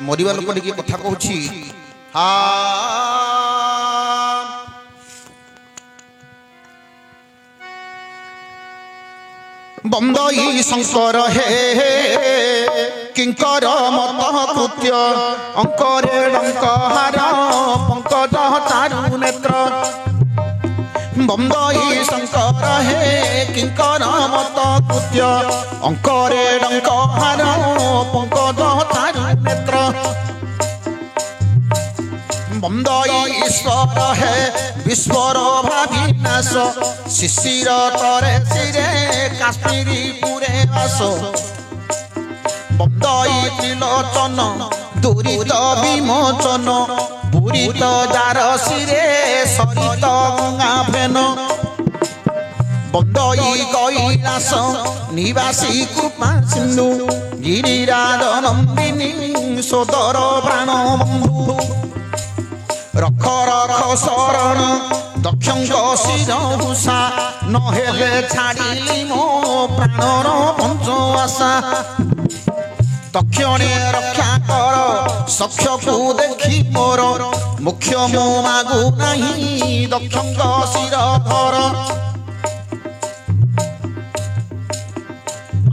मरिबा लोक टिके कथा कहूछि हा बंदई शंकर हे किंकर मत कृत्य अंकरे डंकहार पंकज चारु नेत्र बंदई शंकर हे किंकर मत कृत्य अंकरे डंकहार पंकज चारु नेत्र बंदई ईश्वर है विश्वर भाविनाश शिशिर तरे सिरे काश्मीरी पुरे आस बंदई त्रिलोचन दुरित विमोचन बुरित जार सिरे सरित गंगा फेन बंदई कैलास निवासी कृपा सिंधु गिरिराज नंदिनी सोदर प्राण बंधु रख रख शरण दक्षंक शिरभूषा नहेले छाड़िली मो प्राणर पंच आशा दक्षिणे रक्षा कर सख्य को देखी मोर मुख्य मो मागु नहीं दक्षंक शिरधर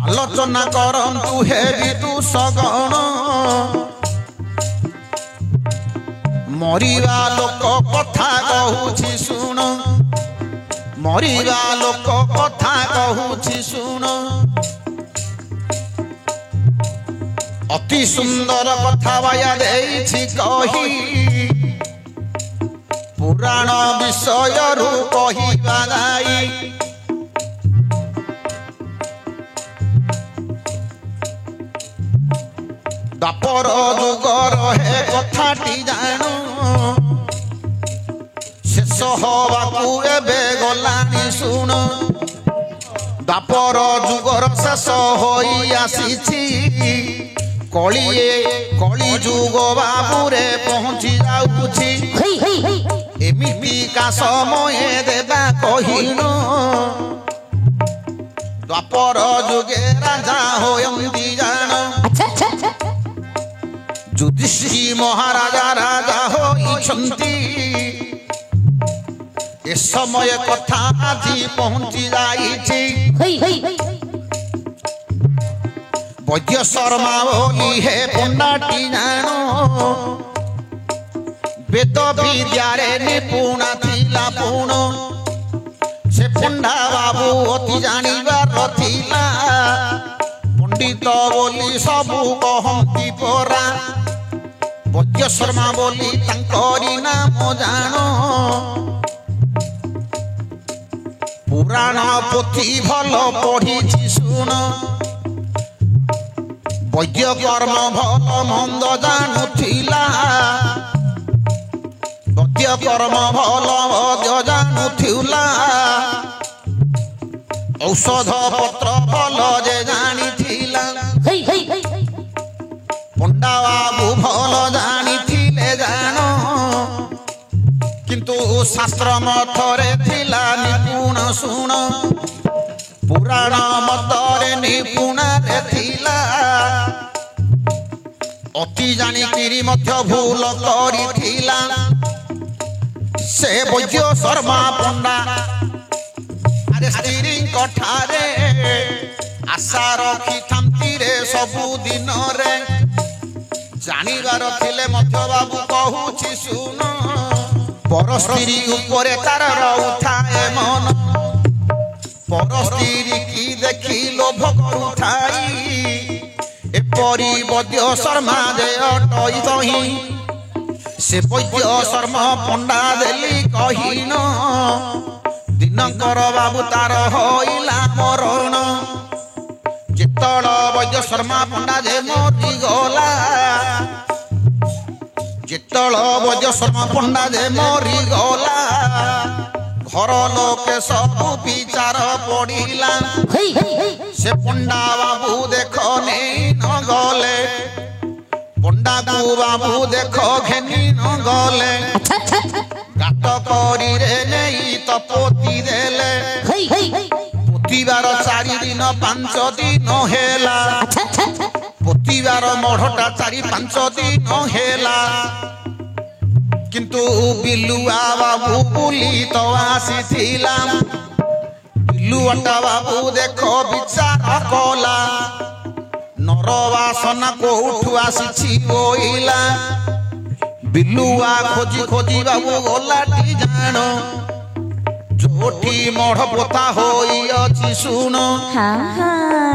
आलोचना करंतु हे विदु सगण मरिबा लोक कथा कहूछि सुन मरिबा लोक कथा कहूछि सुन अति सुंदर कथा बाया देछि कही पुराण विषय रु कहिबा जाई दापर जुगर हे कथाटी जाणु शेष हवाकू एबे गलानी शुण दापर जुगर शेष होई आसीछि कलिए कली जुग बाबूरे पहुंची जाउछि एमिति का समय देबा कहिन द्वापर जुगे राजा होयंती जान युधिष्ठिर महाराजा राजा होइछंती ए समय कथा आजी पहुंची जाइछि वैद्य शर्मा बोली हे पंडाटी जानो वेद विद्या रे निपुण थिला पुण से पंडा बाबू अति जानिबार थिला पंडित बोली सबू कहंती परा वैद्य शर्मा बोली तांकरी नाम जानो पुराण पोथी भल पढ़ी शुण वैद्य कर्म भल मंद जानुथिला वैद्य कर्म भल वैद्य जानुथिला औषध पत्र भल जे जानिथिला पंडा बाबू भल जानिथिले जानो किंतु शास्त्र मथरे थिला निपुण शुण पुराण मतरे निपुण रे थिला अति जानिकिरी मध्य भूल करिथिला से वैद्य शर्मा पंडा अरे स्त्री कठारे आशा रखी थांती रे सबु दिन रे जानिबार थिले मध्य बाबू कहूछि सुन पर स्त्री उपरे तार उठाए मन पर स्त्री की देखी लोभ करुठाई एपरी वैद्य शर्मा जे अटई तही से वैद्य शर्मा पंडा देली कहिन दिनकर बाबू तार होइला मरण जेतल वैद्य शर्मा पंडा जे मरी गला जेतल वैद्य शर्मा पंडा जे मरी गला घर लोके सब विचार पड़िला से पंडा बाबू देख नहीं न गले पंडा को बाबू देख घेनी न गले गात करी रे नहीं तो पोती देले पोतीबार 4 दिन 5 दिन हेला पोती ବିକିବାର ମଢଟା 4-5 ଦିନ ହେଲା କିନ୍ତୁ ବିଲୁଆ ବାବୁ ବୁଲି ତ ଆସିଥିଲା ବିଲୁଆଟା ବାବୁ ଦେଖ ବିଚାର କଲା ନରବାସନା କୋଉଠୁ ଆସିଛି ବୋଇଲା ବିଲୁଆ ଖୋଜି ଖୋଜି ବାବୁ ଗଲାଟି ଜାଣ ଯୋଠି ମଢ ପୋତା ହୋଇଅଛି ଶୁଣ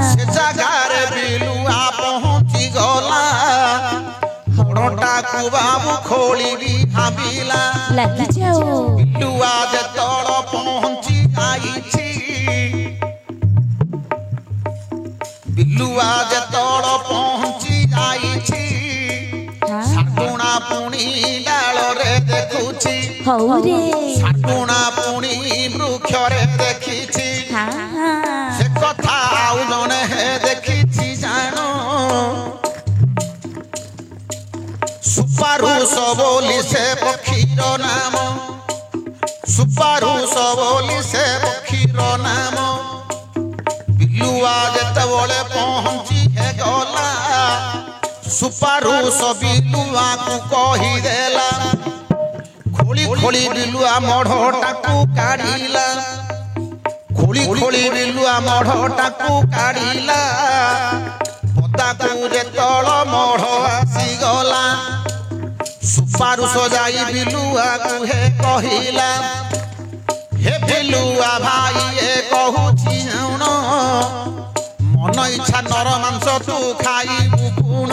ସେ ଜାଗାରେ ବିଲୁଆ ପହଞ୍ଚି ଗଲା ମଢଟାକୁ ବାବୁ ଖୋଳିବି ଭାବିଲା ବିଲୁଆ ଯେତଳ ପହଞ୍ଚି ଯାଇଛି ବିଲୁଆ ଯେତଳ ପହଞ୍ଚି ଯାଇଛି ଶାଗୁଣା ପୁଣି ଡାଳରେ ଦେଖୁଛି ଶାଗୁଣା ପୁଣି ବୃକ୍ଷରେ ଦେଖିଛି ସେ କଥା ଆଉ ଜଣେ ଦେଖିଛି ଜାଣ ସୁପାରୁଷ ବୋଲି ସେ ପକ୍ଷୀର ନାମ ସୁପାରୁଷ ବୋଲି ସେ ପକ୍ଷୀର ନାମ ବିଲୁଆ ଯେତେବେଳେ ପହଞ୍ଚି ଗଲା ସୁପାରୁଷ ବିଲୁଆକୁ କହିଦେଲା ଖୋଳି ଖୋଳି ବିଲୁଆ ମଢଟାକୁ କାଢିଲା ଖୋଳି ଖୋଳି ବିଲୁଆ ମଢଟାକୁ କାଢିଲା ପଦାକୁ ଯେତଳ ମଢ ଆସିଗଲା ସୁପାରୁଷ ଯାଇ ବିଲୁଆକୁ କହିଲା हे बिलुआ भाई ए कहूची जाउन मन इच्छा नर मांस तू खाइबु गुण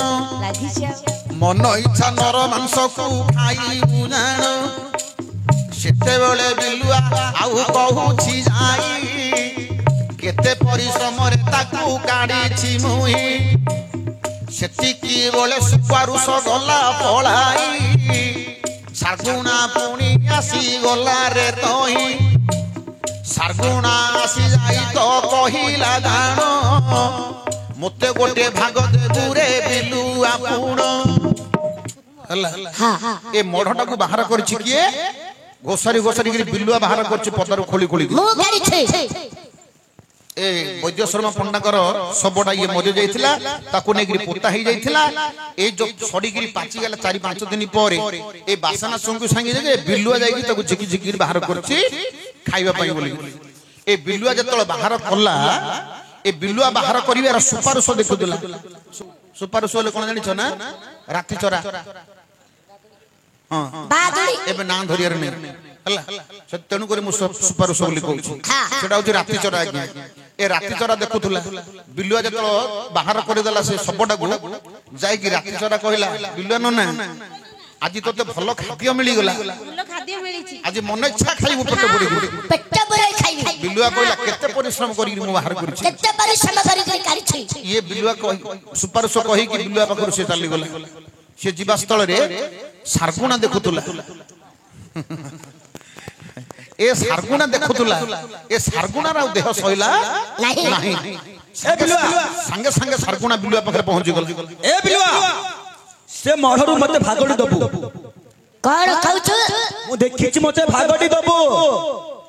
मन इच्छा नर मांस को खाइबु जान सेते बेले बिलुआ आउ कहूची जाई केते परिश्रम रे ताकू काढीची मुही सेतिकी बोले सुपारुष गला पळाई ଶାଗୁଣା ପୁଣି ଆସି ଗଲା ରେ ତହିଁ ଶାଗୁଣା ଆସି ଯାଇ ତ କହିଲା ଜାଣ ମୋତେ ଗୋଟେ ଭାଗ ଦେବୁ ରେ ବିଲୁଆ ପୁଣ ହେଲା ଏ ମଢଟାକୁ ବାହାର କରିଛି କିଏ ଗୋସାରି ଗୋସାରି କରି ବିଲୁଆ ବାହାର କରିଛି ପଦାରୁ ଖୋଳି ଖୋଳି ମୁଁ କରିଛି ए वैद्य शर्मा पंडाकर सबटा ये मरि जाइथिला ताकू नेगिरी पोता ही जाइथिला ए जो सड़ीगिरी पाची गला 4-5 दिन पर ए बासना संगु संगे जे बिलुआ जाई ताकू झिकी झिकी बाहर करछि खाइबा पई बोली ए बिलुआ जतल बाहर करला ए बिलुआ बाहर करिवार सुपारुष देखुदला सुपारुष ले कोन जानि छ ना राती चरा हां बादुली एबे नाम धरियार नै हला तेणु कर सुपारुष बोली कहूँ सेटा हूँ राति चरा आज्ञा ए राति चरा देखुला बिलुआ जो बाहर करदेला से सबटा को जाइकी राति चरा कहला बिलुआ नना आज तो भल खाद्य मिलगला आज मन इच्छा खाइबू पेट भरी बिलुआ कहला केते परिश्रम करी मु बाहर करछि केते परिश्रम करी ये बिलुआ कहि सुपारुष कहि कि बिलुआ पाखर से चली गला से जीवा स्थल रे ଶାଗୁଣା देखुला ए ଶାଗୁଣା देखुला ए ଶାଗୁଣା रा देह सहिला नहीं ए बिलुआ संगे संगे ଶାଗୁଣା बिलुआ पाखरे पहुंची गल ए बिलुआ से मढरू मते भागडी दबु कोन कहउछु मु देखिछि मते भागडी दबु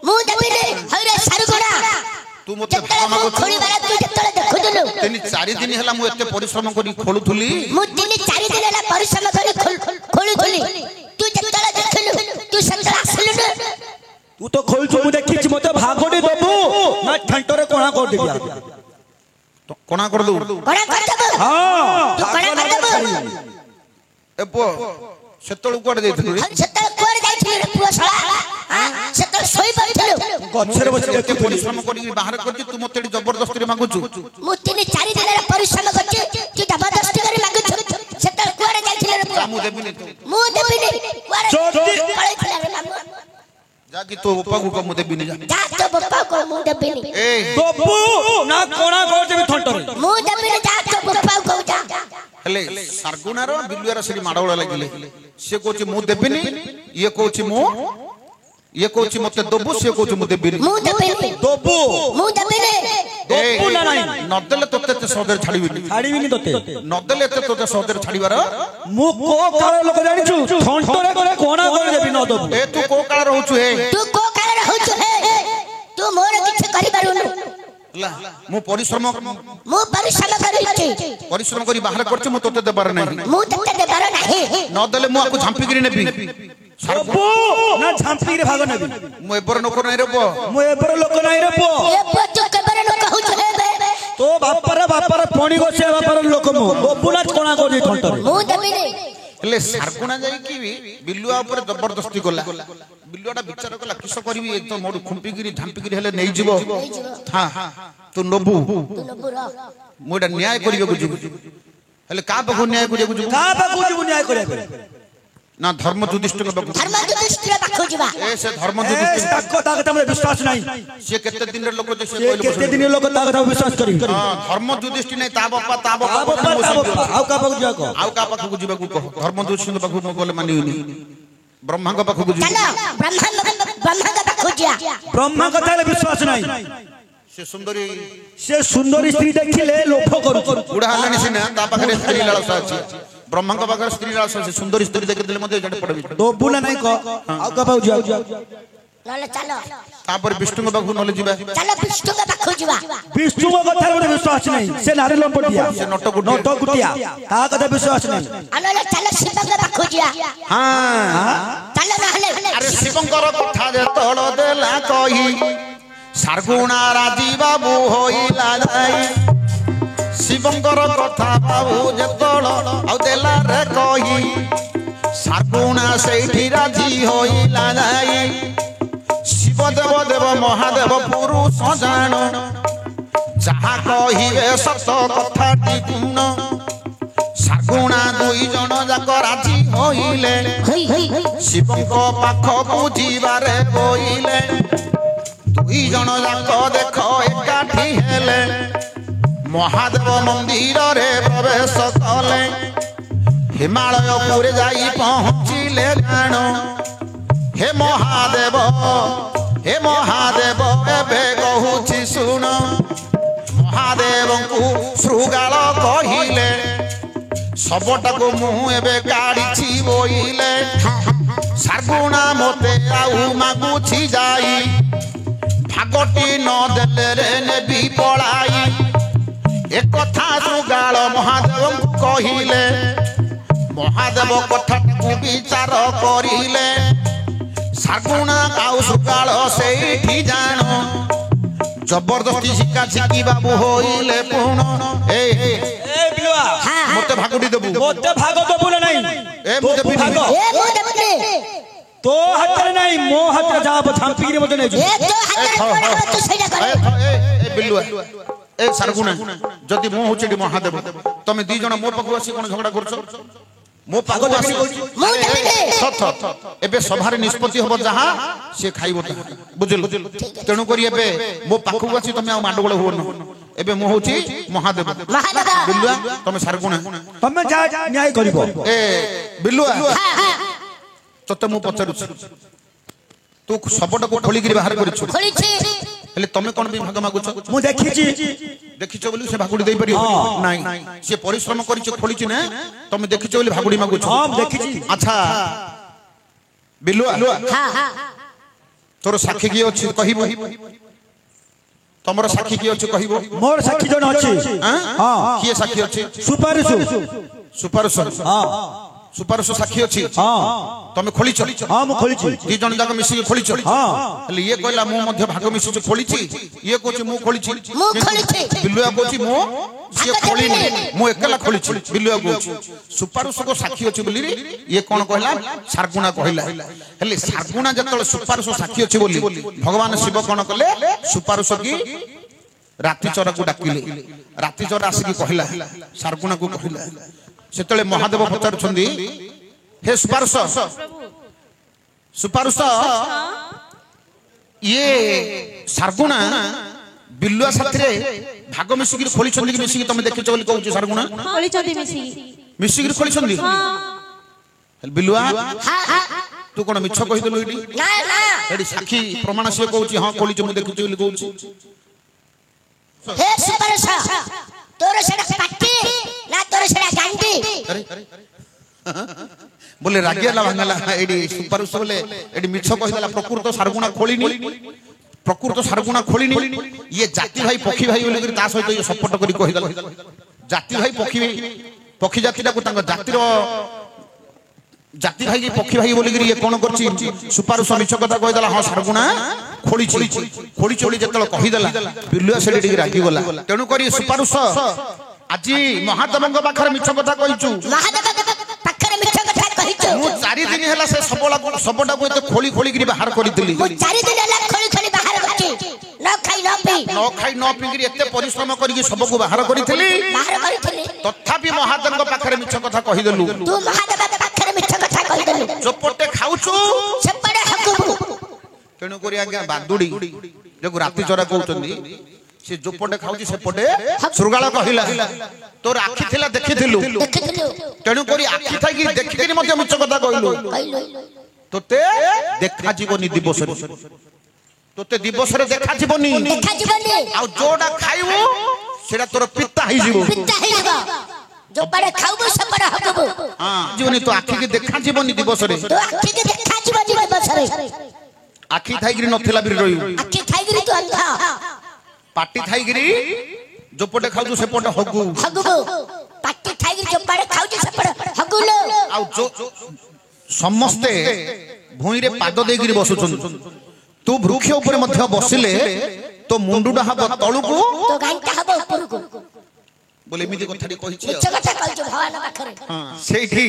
मु देबिले हरे ଶାଗୁଣା तू मते भामा को खोली बारा तू जतले देखुदलु तनी 4 दिन हला मु एते परिश्रम करी खोलुथुली मु तनी 4 दिन हला परिश्रम करी खोलुथुली तू जतले देखलु तू संतरा आसलु न तू तो खोलछु मु देखिछि मते भागडी दबु ना ठंटरे कोना कर देबी तो कोना कर दउ कोना कर देबु हां तू कोना कर देबु ए पो सेतळ कोड देथिलु रे सेतळ कोड जाइथिलु रे पुआ सळा हां सेतळ सोई पड़थिलु गछरे बस एते परिश्रम करी बाहर करछि तू मते जबरदस्ती मांगुछु मु 3-4 दिन रे परिश्रम करछि तू जबरदस्ती करी मांगुछु सेतळ कोड जाइथिलु रे पुआ मु देबिनी कोड पळैथिला रे मांगु जाकी तो बप्पा को मु देबिनी जा तो बप्पा को मु देबिनी ए बप्पू ना कोना को देबी ठंटरे मु देबिनी जा तो बप्पा को जा हेले ଶାଗୁଣା रो बिलुआ रा सेरी माडवळ लागिले से कोछि मु देबिनी ये कोछि मते दबु से कोछि मु देबिनी दबु मु देबिनी दबु ना नाही नदले तोते सौदर छाड़ीबिनी तोते नदले तोते सौदर छाड़ीबार मु को काळ लोक जानिछु ठंटरे करे कोना कर देबी न दबु ए तू को काळ रहउछु हे तू को काळ रहउछु हे तू मोर किछ करि बारुनु मु परिश्रम करी बाहर करछ मु तोते देबार नाही न देले मु आकु झांपी गिरी नेबी सरपो ना झांपी रे भाग नेबी मु एबर लोक नाही रे पो मु एबर लोक नाही रे पो तो केबर लोक हो छे तो बापर पणी गोसे बापर लोक मु बबुना कोना को जे ठंटर मु देबी रे ले सारकुणा जाई की बिल्लुआ ऊपर जबरदस्ती कोला बिल्लुआटा विचार कला किस करबी एक तो मोड खुंपी गिरी झांपी गिरी हेले नै जीवो हां तू नबु मोडा न्याय करियो गुजु हेले का बगु न्याय करियो गुजु का बगु जीव न्याय करियो ना धर्म युधिष्ठिर के बगु धर्म युधिष्ठिर बाखो जीवा ए से धर्म युधिष्ठिर ताको ताको तमरे विश्वास नाही से केते दिन रे लोक जे से केते दिन लोक ताको विश्वास करी हां धर्म युधिष्ठिर नै ता बापा आउ का बगु जीवा को आउ का पाखु जीवा को धर्म युधिष्ठिर के बगु न बोले मानिउनी ब्रह्मा के पाखु जीवा चलो ब्रह्मा के पाखो जिया ब्रह्मा कथा ले विश्वास नाही से सुंदरी स्त्री देखिले लोभ करू बुढ़ा हलानी सिना ता पाखरे स्त्री लालसा अछि ब्रह्मा के पाखरे स्त्री लालसा अछि सुंदरी स्त्री देख देले मध्ये जडे पड़बी तो बुला नाही को आउ का पाउ जाउ नले चलो तापर विष्णु के पाखु नले जीवा चलो विष्णु के पाखो जीवा विष्णु के कथा रे विश्वास नाही से नारे लंपटिया से नट गुटिया ता कथा विश्वास नाही अनले चलो शिव के पाखो जिया हां चलो नहले अरे शिवंकर कथा जे तोड़ देला कही सारगुणा राजी बाबू होइला जाई शिवंकर कथा बाबू जे तोड़ आउ देला रे कही सारगुणा सेठी राजी होइला जाई शिव देव देव महादेव पुरुष जान जहा कहिबे सत कथाटी गुण सारगुणा दुई जन जाक राजी होइले शिवंक पाखकु जीवारे बोइले दुई जन जाक देख एकाठी हेले महादेव मंदिर रे प्रवेश कले हिमालय पुरे जाई पहुंचिले जान हे महादेव एबे कहूची सुन महादेव को श्रुगाल कहिले सबटा को मुँह एबे गाड़ी बोइले सारगुणा मते आउ मागुछि जाई भागटी न देले रे नेबी पलाई एक कथा श्रुगाल महादेव को कहिले महादेव कथा को विचार करिले सारगुणा आउ श्रुगाल सेठी जानो जबरदस्ती शिका शिकी बाबू होइले पूर्ण ए बिलुआ मते भागडी देबू मते भाग देबू नाही ए मते भाग ए मो देबे तो हातरे नाही मो हातरे जाब झांपी रे मते नाही ए तो हातरे तू सेटा कर ए बिलुआ ए सारगुणा जदी मो होचडी महादेव तमे दी जण मो पकु आसी कोन झगड़ा करछो मो पागो आसी मो देबे सत एबे सभारे निष्पत्ति होबो जहा से खाइबो ता बुझल तेनु करी एबे मो पाखु आसी तमे आ मांडगोळ होन एबे मो होची महादेव बिलुआ तमे सारगुणा तमे जा न्याय करिवो ए बिलुआ तते मो पचारु तू सबटा को खोली गिरी बाहर करिछु खोलिछि हेले तमे कोन भी भाग मागुछ मु देखिछ बोली से भागुडी देई परियो नाही से परिश्रम करिछ खोलिछि ना तमे देखिछ बोली भागुडी मागुछ हां देखिछि अच्छा बिलुआ हां तोर साखी की अछि कहिबो तमरो साखी की अछि कहिबो मोर साखी जन अछि हां की साखी अछि सुपारसु हां सुपारसु साखी अछि हां तमे खोलिछ हां मु खोलिछि दी जन जाक मिसी खोलिछ हां हले ये कहला मु मध्य भाग मिसी खोलिछि ये कोछि मु खोलिछि बिलुआ कोछि मु से खोलिनी मु एकला खोलिछि बिलुआ कोछि सुपारसु को साखी अछि बोली ये कोन कहला सारगुणा कहला हले सारगुणा जतल सुपारसु साखी अछि बोली भगवान शिव कोन कले सुपारसु की राति चरा को डाकिले राति चरा आसी की कहला सारगुणा को कहला सेतले महादेव पचारुछंदी हे सुपारस ये सारगुणा बिल्लुआ साथरे भाग मिसिक खोली छंदी कि मिसिक तमे देखिछ बोली कहू सारगुणा खोली छंदी मिसिक खोली छंदी बिल्लुआ हां तू कोन मिछ कहि देलु इडी ना ना एडी साखी प्रमाण से कहूची हां खोली छ मु देखिछ बोली कहूची हे सुपारस तोर सेडा पाटी ना तोर सेडा गांडी अरे बोले रागियाला भांगला एडी सुपारस बोले एडी मिछ कहि देला प्रकृत सारगुणा खोलिनी ପ୍ରକୃତ ସାରଗୁଣା ଖୋଳିନି ଇଏ ଜାତି ଭାଇ ପକ୍ଷୀ ଭାଇ ବୋଲି ତା ସହିତ ଇଏ ସପୋର୍ଟ କରି କହିଦେଲା ଜାତି ଭାଇ ପକ୍ଷୀ ଜାତିଟାକୁ ତାଙ୍କ ଜାତି ଭାଇ ପକ୍ଷୀ ଭାଇ ବୋଲିକିରି ଇଏ କଣ କରୁଛି ସୁପାରୁଷ ମିଛ କଥା କହିଦେଲା ହଁ ସାରଗୁଣା ଖୋଳିଛି ବୋଲି ଯେତେବେଳେ କହିଦେଲା ବିଲୁଆ ସେଠି ଟିକେ ରାଗିଗଲା ତେଣୁ କରି ସୁପାରୁଷ ଆଜି ମହାଦେବଙ୍କ ପାଖରେ ମିଛ କଥା କହିଛୁ ପାଖରେ ମିଛ କଥା କହିଛୁ ମୁଁ 4 ଦିନ ହେଲା ସେ ଶବଟାକୁ ଏତେ ଖୋଳିକିରି ବାହାର କରିଥିଲି ମୁଁ 4 ଦିନ ହେଲା ଖୋଳି ବାହାର କରିଛି ନ ଖାଇ ନ ପିଇକିରି ଏତେ ପରିଶ୍ରମ କରିକି ଶବକୁ ବାହାର କରିଥିଲି ତଥାପି ମହାଦେବଙ୍କ ପାଖରେ ମିଛ କଥା କହିଦେଲୁ ତୁ ମହାଦେବଙ୍କ ପାଖରେ ମିଛ କଥା କହିଦେଲୁ ଯୋପଟେ ଖାଉଛୁ ସେପଟେ ହକୁବୁ ତେଣୁ କରି ଆଜ୍ଞା ବାଦୁଡି ଯୋଉ ରାତି ଚରା କହୁଛନ୍ତି ସେ ଯୋପଟେ ଖାଉଛି ସେପଟେ ଶୃଗାଳ କହିଲା ତୋର ଆଖି ଥିଲା ଦେଖିଥିଲୁ ତେଣୁ କରି ଆଖି ଥାଇକି ଦେଖିକିରି ମଧ୍ୟ ମିଛ କଥା କହିଲୁ ତୋତେ ଦେଖାଯିବନି ଦିବସରେ ତୋତେ ଦିବସରେ ଦେଖାଯିବନି ଆଉ ଯୋଉଟା ଖାଇବୁ ସେଟା ତୋର ପିତା ହେଇଯିବ ଯୋପଟେ ଖାଇବୁ ସେପଟେ ହକୁବୁ ଜୀବନି ତୋ ଆଖିକି ଦେଖାଯିବନି ଦିବସରେ ତୋ ଆଖିକି ଦେଖାଯିବନି ଦିବସରେ ଆଖି ଥାଇକିରି ନଥିଲା ବି ରହିବୁ ଆଖି ଥାଇକିରି ତୁ ଅନ୍ଧ ପାଟି ଥାଇକିରି ଯୋପଟେ ଖାଉଛୁ ସେପଟେ ହଗୁ ପାଟି ଥାଇକିରି ଯୋପଟେ ଖାଉଛୁ ସେପଟେ ହଗୁଲୋ ଆଉ ସମସ୍ତେ ଭୂଇଁରେ ପାଦ ଦେଇକିରି ବସୁଛନ୍ତି ତୁ ବୃକ୍ଷ ଉପରେ ମଧ୍ୟ ବସିଲେ ତୋ ମୁଣ୍ଡଟା ହବ ତଳକୁ ତୋ ଗାଁଟା ହବ ଉପରକୁ ବୋଲି ଏମିତି କଥାଟି କହିଛି ମିଛ କଥା କହିଛୁ ଭଗବାନ ପାଖରେ ସେଇଠି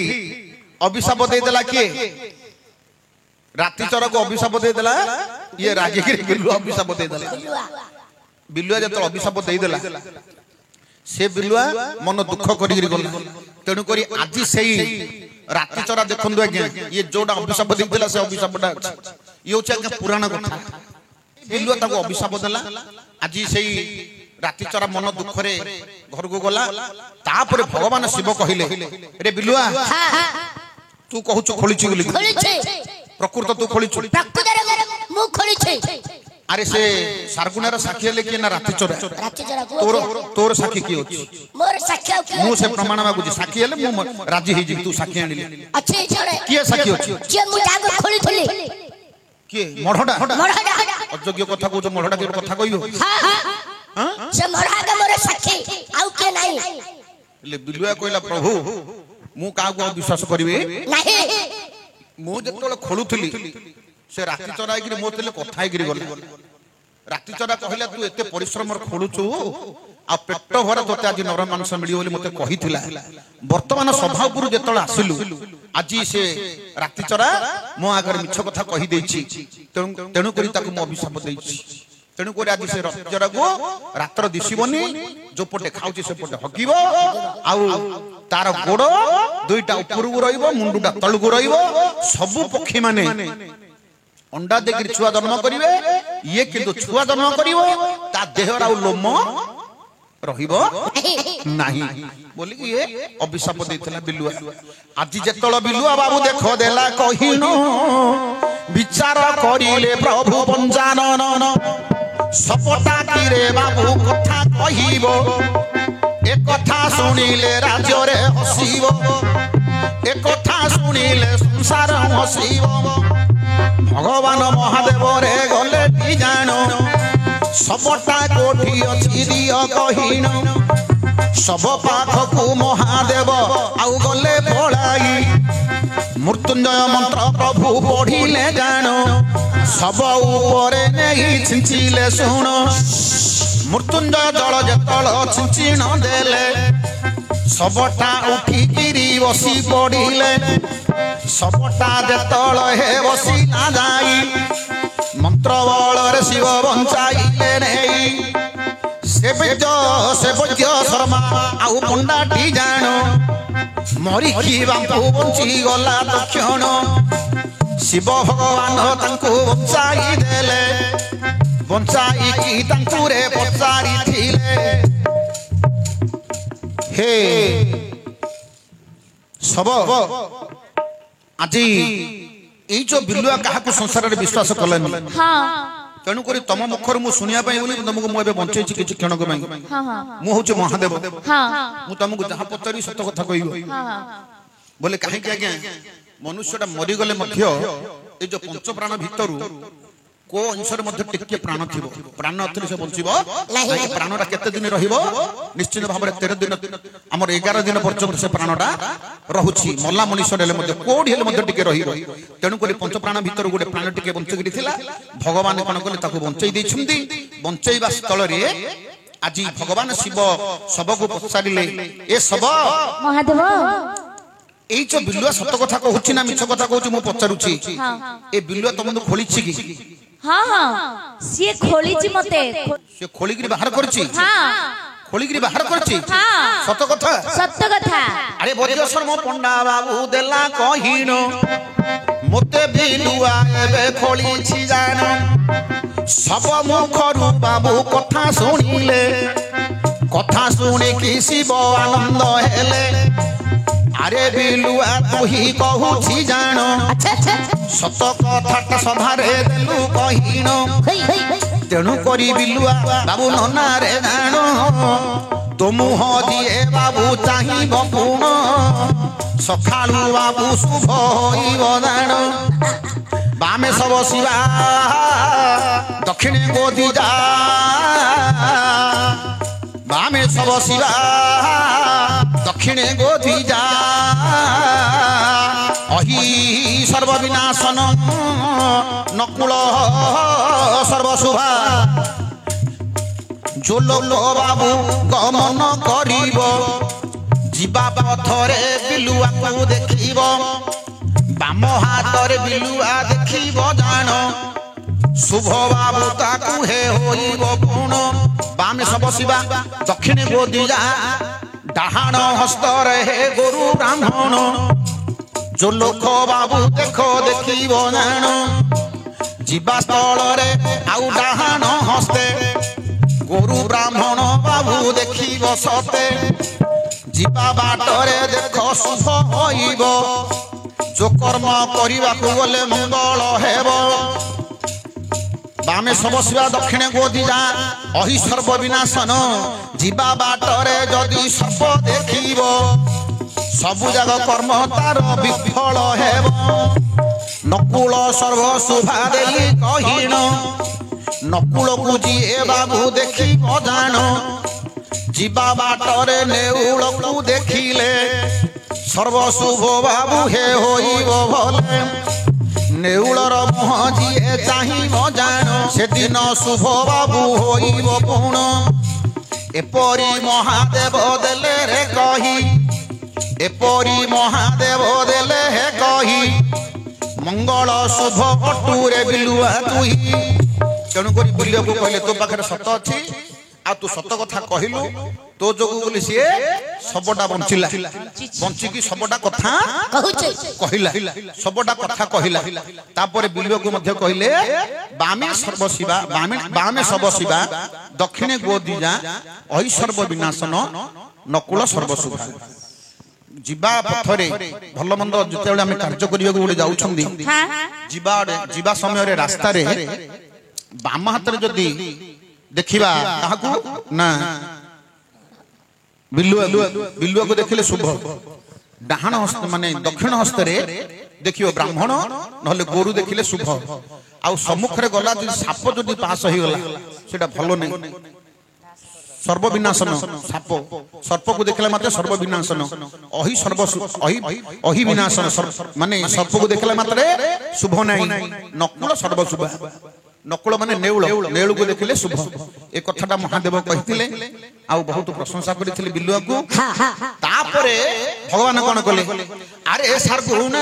ଅଭିଶାପ ଦେଇଦେଲା କିଏ ରାତି ଚରକୁ ଅଭିଶାପ ଦେଇଦେଲା ଇଏ ରାଗିକିରି ବିଲୁଆ ଅଭିଶାପ ଦେଇଦେଲା ବିଲୁଆ ଯେତେବେଳେ ଅଭିଶାପ ଦେଇଦେଲା ସେ ବିଲୁଆ ମନ ଦୁଃଖ କରିକିରି ଗଲା ତେଣୁ କରି ଆଜି ସେଇ ରାତି ଚରା ଦେଖନ୍ତୁ ଆଜ୍ଞା ଇଏ ଯୋଉଟା ଅଭିଶାପ ଦେଇଥିଲା ସେ ଅଭିଶାପଟା ଅଛି ଇଏ ହଉଛି ଆଜ୍ଞା ପୁରାଣ କଥା ବିଲୁଆ ତାକୁ ଅଭିଶାପ ଦେଲା ଆଜି ସେଇ ରାତି ଚରା ମନ ଦୁଃଖରେ ଘରକୁ ଗଲା ତାପରେ ଭଗବାନ ଶିବ କହିଲେ ରେ ବିଲୁଆ ତୁ କହୁଛୁ ଖୋଳିଛି ବୋଲି ପ୍ରକୃତ ତୁ ଖୋଳିଛୁ ମୁଁ ଖୋଳିଛି ଆରେ ସେ ସାରଗୁଣାର ସାକ୍ଷୀ ହେଲେ କିଏ ନା ରାତି ଚରା ତୋର ସାକ୍ଷୀ କିଏ ଅଛି ମୁଁ ସେ ପ୍ରମାଣ ମାଗୁଛି ସାକ୍ଷୀ ହେଲେ ମୁଁ ରାଜି ହେଇଯିବି ତୁ ସାକ୍ଷୀ ଆଣିଲି କିଏ ସାକ୍ଷୀ ଅଛି କିଏ ମଢଟା ଅଯୋଗ୍ୟ କଥା କହୁଛ ମଢଟା କିଏ କଥା କହିବ ବିଲୁଆ କହିଲା ପ୍ରଭୁ ମୁଁ କାହାକୁ ଆଉ ବିଶ୍ୱାସ କରିବି ମୁଁ ଯେତେବେଳେ ଖୋଳୁଥିଲି ସେ ରାତି ଚରା ହେଇକିରି ମୋ ଥିଲେ କଥା ହେଇକିରି ଗଲେ ରାତି ଚରା କହିଲା ତୁ ଏତେ ପରିଶ୍ରମରେ ଖୋଳୁଛୁ ଆଉ ପେଟ ଭରା ତୋତେ ଆଜି ନର ମାଂସ ମିଳିବ ବୋଲି ମତେ କହିଥିଲା ବର୍ତ୍ତମାନ ସଭା ଉପରୁ ଯେତେବେଳେ ଆସିଲୁ ଆଜି ସେ ରାତି ଚରା ମୋ ଆଗରେ ମିଛ କଥା କହିଦେଇଛି ତେଣୁ କରି ତାକୁ ମୁଁ ଅଭିଶାପ ଦେଇଛି ତେଣୁ କରି ଆଜି ସେ ରାତି ଚରାକୁ ରାତ୍ର ଦିଶିବନି ଯୋପଟେ ଖାଉଛି ସେପଟେ ହକିବ ଆଉ ତାର ଗୋଡ ଦୁଇଟା ଉପରକୁ ରହିବ ମୁଣ୍ଡଟା ତଳକୁ ରହିବ ସବୁ ପକ୍ଷୀ ମାନେ अंडा देकर छुआ जन्म करिवे ये किंतु छुआ जन्म करिवो ता देहर आउ लोम रहिबो नाही बोली कि ये अभिशाप देथला बिलुआ आज जेतळ बिलुआ बाबू देखो देला कहिनो विचार करिले प्रभु पंजानन सपटा की रे बाबू कथा कहिबो ए कथा सुनिले राज्य रे हसिबो ए कथा सुनिले संसार हसिबो भगवान महादेव रे गले टी जानो सबटा कोठी अछि दिय कहिन सब पाख को महादेव आउ गले पळाई मृत्युंजय मंत्र प्रभु पढ़िले जानो सब ऊपरे नहीं छिंचिले सुन मृत्युंजय जल जेतळ छिंचिन देले सबटा उठी गिरी बसी पड़िले सबटा जेतळ हे बसी ना जाई मंत्र बल रे शिव बंचाइले नहीं से वैद्य शर्मा आउ पंडाटी जानो मरी की बापू बंची गला तक्षण शिव भगवान तांको बंचाई देले बंचाई की तांको रे पचारी थिले हे सब आज ये जो बिलुआ क्या संसार में विश्वास कलानी तेणुक तुम मुखर मुझे शुणा तुमको मुझे बंचे किसी क्षण मुझे महादेव मुझे तुमको जहाँ पचारि सत कथा कह बोले कहीं आज्ञा मनुष्यटा मरीगले जो पंच प्राण भितर को अंशर मध्य टिके प्राण थिबो प्राण नथिले से बंचिबो नहीं। नहीं प्राणटा केते दिन रहिबो निश्चित भाबरे 13 दिन हमर 11 दिन पर्यंत से प्राणटा रहुछि मल्ला मनीष हेले मध्य कोडी हेले मध्य टिके रहिबो तेनु करी पंच प्राण भीतर गुडे प्राण टिके बंचगिरि थिला भगवान कोन कले ताकू बंचई दैछुंदी बंचईबा स्थल रे आज भगवान शिव सबको पचारिले ए सब महादेव এই যে বিলুয়া সত্য কথা কହୁছি না মিছ কথা কହୁছি ମୁଁ পচারুছি हाँ ଏ ବିଲୁଆ ତମକୁ ଖୋଳିଛି କି हाँ हाँ सी खोली मते ସେ ଖୋଳିକିରି ବାହାର କରିଛି हाँ ଖୋଳିକିରି ବାହାର କରିଛି हाँ ସତ କଥା सत्य कथा ଆରେ ବୈଦ୍ୟଶର୍ମ ପଣ୍ଡା ବାବୁ ଦେଲା କହିଣ ମୋତେ ବିଲୁଆ ଏବେ ଖୋଳିଛି ଜାଣ ସବ ମୁଖରୁ ବାବୁ କଥା ଶୁଣିଲେ କଥା ଶୁଣିକି ଶିବ ଆନନ୍ଦ ହେଲେ আরে বিলুয়া তুহি কহুছি জাণ সত কথাটা সভারে দেলু কহিণ তেণু করি বিলুয়া বাবু ননারে জাণ তো মুহ দিয়ে বাবু চাহিব পুণ সকালু বাবু শুভ হইব জাণ বামে সব শিবা দক্ষিণে গোদি যা বামে সব শিবা দক্ষিণে গোধি যা অহি সর্ববিনাশন নকুল সর্বশুভা জোলোক বাবু গমন করিব ଯିବା ପଥରେ ବିଲୁଆକୁ ଦେଖିବ ବାମ ହାତରେ ବିଲୁଆ ଦେଖିବ ଜାଣ शुभ बाबू ताकू हे होइब पूर्ण बामे सब शिवा दक्षिणे गोदिया डाहाण हस्त हे गुरु ब्राह्मण जो लोक बाबू देखो देखिब जाण जीवा स्थल रे आउ डाहाण हस्ते गुरु ब्राह्मण बाबू देखिब सते जीवा बाटरे देख शुभ होइब जो कर्म करिबाकू गले मंगल हेब बामे सब शिवा दक्षिणे गोदी जा अहि सर्व विनाशन जीवा बाटरे जदि सर्प देखिब सबु जाग कर्म तार विफल हेब नकुल सर्व शुभा देली कहिण नकुल को जीए बाबू देखिब जाण जीवा बाटरे नेउल को देखिले सर्व शुभ बाबू हे होइब भले नेउलर मुह जीए चाहिब जाण से दिन शुभ बाबू होइब पूर्ण एपरी महादेव देले रे कही एपरी महादेव देले हे कही मंगल शुभ कटुरे बिलुआ तुही तेणु करी बिलुआ को कहले तो पाखरे सत अछि आ तू सत कथा कहिलु तो जोगु बोली सिए सबटा बंचिला बंची की सबटा कथा कहिला सबटा कथा कहिला तापर बिलुआ को मध्य कहिले बामे सर्व शिवा बामे सब शिवा दक्षिणे गोदिजा अहि सर्व विनाशन नकुल सर्व शुभा जीवा पथरे भल मंद जेतेबेले आमे कार्य करिया को जाउछंदी जीवा समय रे रास्ता रे बाम हाथ रे जदी देखिबा काहाकू ना बिलुआ को देखिले शुभ डाहाण हस्त माने दक्षिण हस्त रे देखियो ब्राह्मण नहले गोरु देखिले शुभ आ सम्मुख रे गला जे साप जदी पास होई गला सेटा भलो नै सर्व विनाशन साप सर्प को देखला मात्र सर्व विनाशन अहि सर्व अहि विनाशन माने सर्प को देखला मात्र शुभ नै नकुल सर्व शुभ नकुल माने नेउल को देखिले शुभ ए कथाटा महादेव कहिथिले आ बहुत प्रशंसा करिथिले बिलुआ को तापरे भगवान कोन कले अरे सरगुना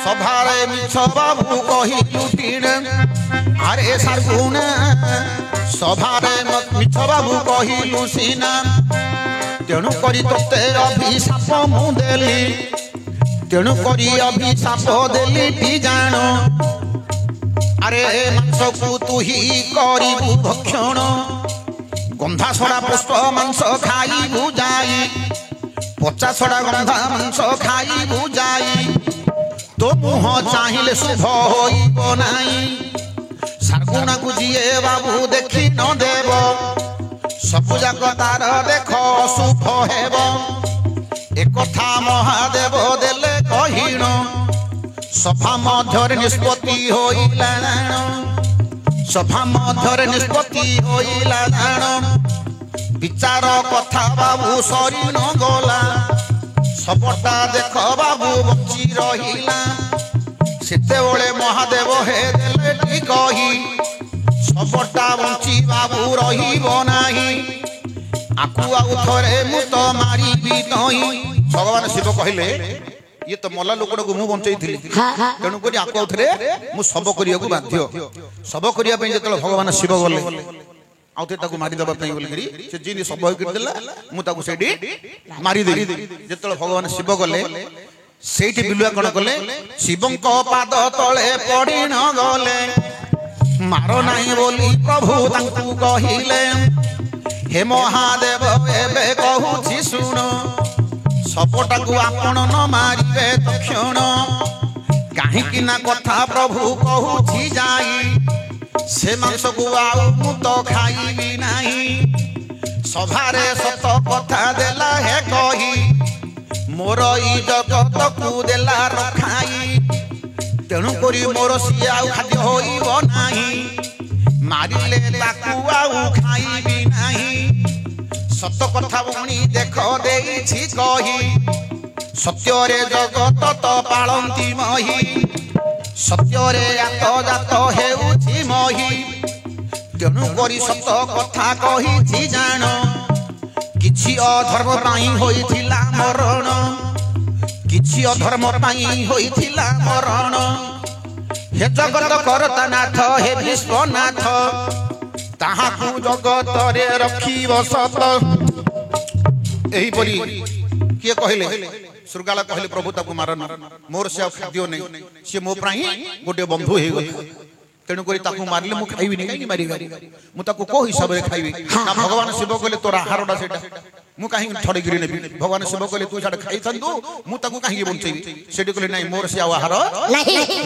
सभारे मिछ बाबू कहि लुटिन अरे सरगुना सभारे मिछ बाबू कहि लुसिना तेणु करी तते अभिशाप मु देली तेणु करी अभिशाप देली ती जानो अरे मांस को तू ही करिबु भक्षण गंधा छड़ा पुष्प मांस खाई बुझाई पचा छड़ा गंधा मांस खाई बुझाई तो मुह चाहिए शुभ होइब नाही सरगुना को जीए बाबू देखि न देव सब जाक तार देख शुभ हेब एक कथा महादेव देले कहिण सभा मध्य निष्पत्ति होइला ସଭା ମଧ୍ୟରେ ନିଷ୍ପତ୍ତି ହୋଇଲା ଜାଣ ବିଚାର କଥା ବାବୁ ସରି ନ ଗଲା ସବଟା ଦେଖ ବାବୁ ବଞ୍ଚି ରହିଲା ସେତେବେଳେ ମହାଦେବ ହେ ଦେଲେ କହି ସବଟା ବଞ୍ଚି ବାବୁ ରହିବ ନାହିଁ ଆକୁ ଆଉ ଥରେ ମୁଁ ତ ମାରିବି ତହିଁ ଭଗବାନ ଶିବ କହିଲେ ଇଏ ତ ମଲା ଲୋକଟାକୁ ମୁଁ ବଞ୍ଚେଇଥିଲି ତେଣୁକରି ଆକୁ ଆଉ ଥରେ ମୁଁ ଶବ କରିବାକୁ ବାଧ୍ୟ ଶବ କରିବା ପାଇଁ ଯେତେବେଳେ ଭଗବାନ ଶିବ ଗଲେ ଆଉ ଥରେ ତାକୁ ମାରିଦେବା ପାଇଁ ବୋଲିକିରି ସେ ଯିଏ ଶବ ହେଇକି ଦେଲା ମୁଁ ତାକୁ ସେଇଠି ମାରିଦେଲି ଯେତେବେଳେ ଭଗବାନ ଶିବ ଗଲେ ସେଇଠି ବିଲୁଆ କଣ କଲେ ଶିବଙ୍କ ପାଦ ତଳେ ପଡି ନ ଗଲେ ମାର ନାହିଁ ବୋଲି ପ୍ରଭୁ ତାଙ୍କୁ କହିଲେ ହେ ମହାଦେବ ଏବେ କହୁଛି ଶୁଣ ସବଟାକୁ ଆପଣ ନ ମାରିବେ ତକ୍ଷଣ କାହିଁକି ନା କଥା ପ୍ରଭୁ କହୁଛି ଯାଇ ସେ ମାଂସକୁ ଆଉ ମୁଁ ତ ଖାଇବି ନାହିଁ ସଭାରେ ସତ କଥା ଦେଲା ହେ କହି ମୋର ଏଇ ଜଗତକୁ ଦେଲା ରଖାଇ ତେଣୁକରି ମୋର ସିଏ ଆଉ ଖାଦ୍ୟ ହୋଇବ ନାହିଁ ମାରିଲେ ତାକୁ ଆଉ ଖାଇବି ନାହିଁ ସତ କଥା ଭଉଣୀ ଦେଖ ଦେଇଛି କହି ସତ୍ୟରେ ଜଗତ ତ ପାଳନ୍ତି ମହି ସତ୍ୟରେ ଜାତ ହେଉଛି ମହି ତେଣୁକରି ସତ କଥା କହିଛି ଜାଣ କିଛି ଅଧର୍ମ ପାଇଁ ହୋଇଥିଲା ମରଣ କିଛି ଅଧର୍ମ ପାଇଁ ହୋଇଥିଲା ମରଣ हे जगत करता नाथ हे विश्वनाथ ताहाकू जगत रे रखिब सत एही परी किए कहले सुरगाला कहले प्रभु ताकू मारन मोर से खाद्य नहीं से मो प्राही गोटे बंधु हे गले तेणु करी ताकू मारले मु खाइबी नहीं मारी मु ताकू को हिसाब रे खाइबी ना भगवान शिव कहले तोरा आहारडा सेटा मु काहे थोड़े गिरी नेबी भगवान शिव कहले तू छाड़ खाई थंदु मु ताकू काहे बंचेबी सेठी कहले नहीं मोर से आहार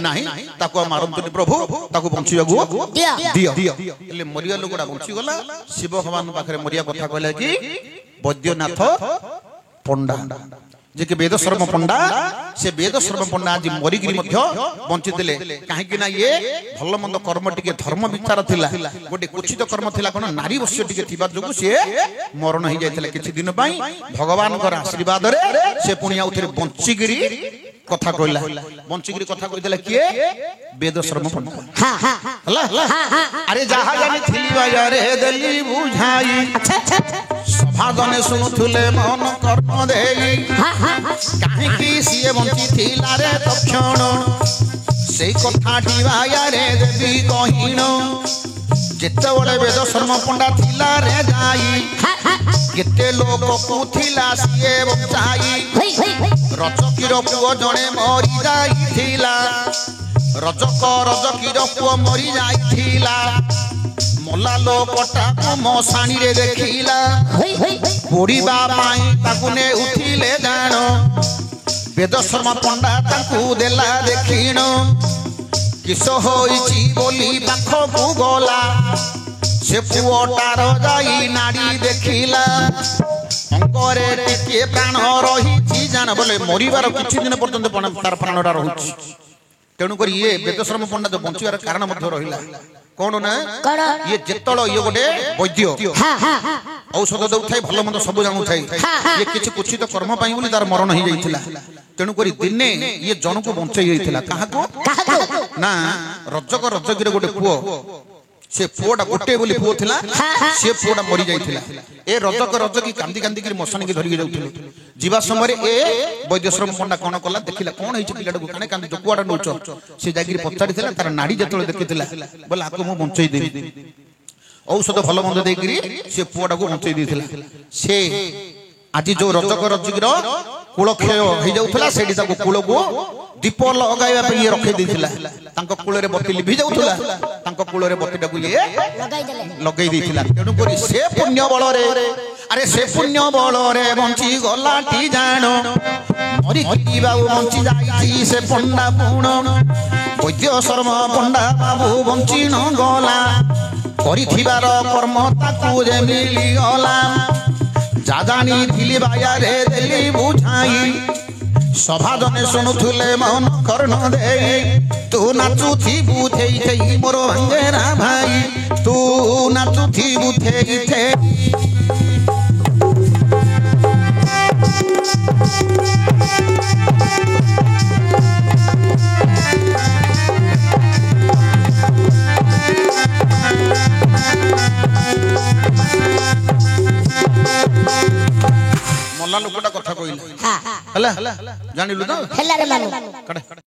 नहीं ताकू मारंतु प्रभु ताकू बंचियागु दियो ले मरिया लोगडा बंची गला शिव भगवान पाखरे मरिया कथा कहले कि वैद्यनाथ पंडा जे कि वेद शर्म पंडा से वेद शर्म पंडा आज मरिगिरी मध्य बंची दिले काहे कि ना ये भल मंद कर्म टिके धर्म विचार थिला गोटे कुचित कर्म थिला कोन नारी वश्य टिके थिबा जोगु से मरण हो जायतिला किछि दिन पई भगवान कर आशीर्वाद रे से पुणी आउथरे बंचीगिरी कथा कहला बंचीगिरी कथा कहिदला किए वेद शर्म पंडा हला अरे जहा जानी थिली बाया रे देली बुझाई सभाजने सुनुथुले मन कर्म देई काहे कि सिए बंची थिला रे तक्षण सेई कथाटी बाया रे देवी कहिनो जेते बडे वेद शर्म पंडा थिला रे जाई केते लोक को थिला सिए बचाई रजकीर पुओ जणे मरि जाई थिला रजकीर पुओ मरि जाई थिला मोला लोकटा को मसाणी रे देखिला पोड़ीबा पाई ताकू ने उठिले जानो वेद शर्मा पंडा ताकू देला देखिनो किस होईची बोली पाखो को गला से पुओटार जाई नाड़ी देखिला अंगरे टिके प्राण रही जान बोले मरिबार किछि दिन पर्यंत तार प्राणटा रहुछि तेणु करी ये वेद शर्मा पंडा जो बंचिबार कारण मध्य रहिला कौन ना ये जेतलो ये गोटे वैद्य औषध दउथाई भलो मंद सब जानु थाई ये किछि कुछित कर्म पाई बोली तार मरण ही जाइथिला तेणु करी दिने ये जन को बंचै जाइथिला काहाको ना रजकीर गोटे पुओ से पुओटा गोटे बोली पुओ थिला से पुओटा मरि जाइथिला ए रजकी कांदी कांदी की मसन के धरि जाउथिले जीवा समय ए वैद्यश्रम पंडा कोन कला देखिला कोन हिच पिलाडा को कने कांदी जोकुआडा नउचो से जागिर पचारिथिला तार नाड़ी जतले देखिथिला बोला आको मु बंचै देबी औषध भलो मंद देगिरी से पुओटा को बंचै देथिला से आज जो रजकीर कुलक्षय हो जाउथला सेडी ताको कुल को दीप लगाइबा पे ये रखे देथिला तांको कुल रे बत्ती लिभि जाउथला तांको कुल रे बत्ती डाकू ये लगाई देथिला तेनु करी से पुण्य बल रे अरे से पुण्य बल रे बंची गलाटी जानो मरि बाबू बंची जाईची से पंडा पुण वैद्य शर्मा पंडा बाबू बंची न गला करिथिबार कर्म ताकू जे मिली गला जाजानी थिली बाया रे देली बुझाई सभा जने शुणुले मन कर्ण दे तू नाचुथिबु थेई थेई मोर अंगेरा भाई तू नाचुथिबु थेई थेई मल्ला लोकटा कथा कहले हां हला जानिलु ना हेला रे मानु